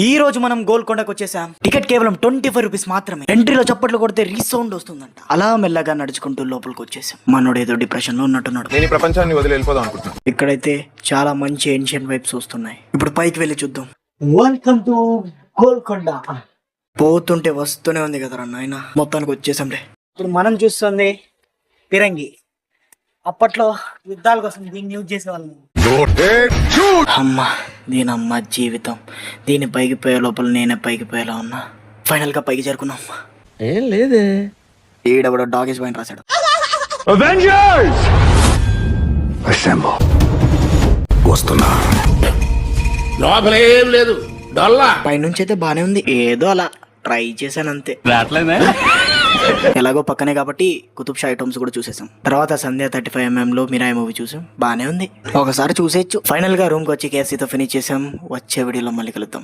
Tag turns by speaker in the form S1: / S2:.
S1: ఈ రోజు మనం గోల్కొండకు వచ్చేసాం. టికెట్ కేవలం 25 రూపీస్ మాత్రమే. ఎంట్రీలో చప్పట్లు కొడితే రీసౌండ్ వస్తుందంట. అలా మెల్లగా నడుచుకుంటూ లోపలికి వచ్చేసాం. మనోడు ఏదో డిప్రెషన్ లో ఉన్నట్టున్నాడు.
S2: నేను ఈ ప్రపంచాన్ని వదిలి వెళ్ళిపోదాం అనుకుంటున్నాను.
S1: ఇక్కడైతే చాలా మంచి ఏన్షియన్ వైబ్స్ వస్తున్నాయి. ఇప్పుడు పైకి వెళ్ళి చూద్దాం. Welcome to Golconda. పోతుంటే వస్తూనే ఉంది కదరా నాయన. మొత్తానికి వచ్చేసాంలే. ఇప్పుడు మనం చూస్తుంది పిరంగి. అప్పట్లో యుద్ధాల కోసం దీన్ని యూజ్ చేసేవాళ్ళం. అమ్మ దీనమ్మ జీవితం. దీని పైకి పోయే లోపల నేనే పైకి పోయేలా ఉన్నా. ఫైనల్ గా పైకి చేరుకున్నాం.
S3: ఏం లేదే
S1: ఈడెవడో డాగేజ్ పైన రాశాడు.
S2: వస్తున్నా.
S3: లోపలేం లేదు డొల్లా.
S1: పైనుంచి అయితే బానే ఉంది. ఏదో అలా ట్రై చేశాను అంతే. ఎలాగో పక్కనే కాబట్టి కుతుబ్ షా ఐటమ్స్ కూడా చూసేసాం. తర్వాత సంధ్య 35mm లో మిరాయి మూవీ చూసాం. బానే ఉంది, ఒకసారి చూసేయచ్చు. ఫైనల్ గా రూమ్ కి వచ్చి KFC తో ఫినిష్ చేసాం. వచ్చే వీడియోలో మళ్ళీ కలుద్దాం.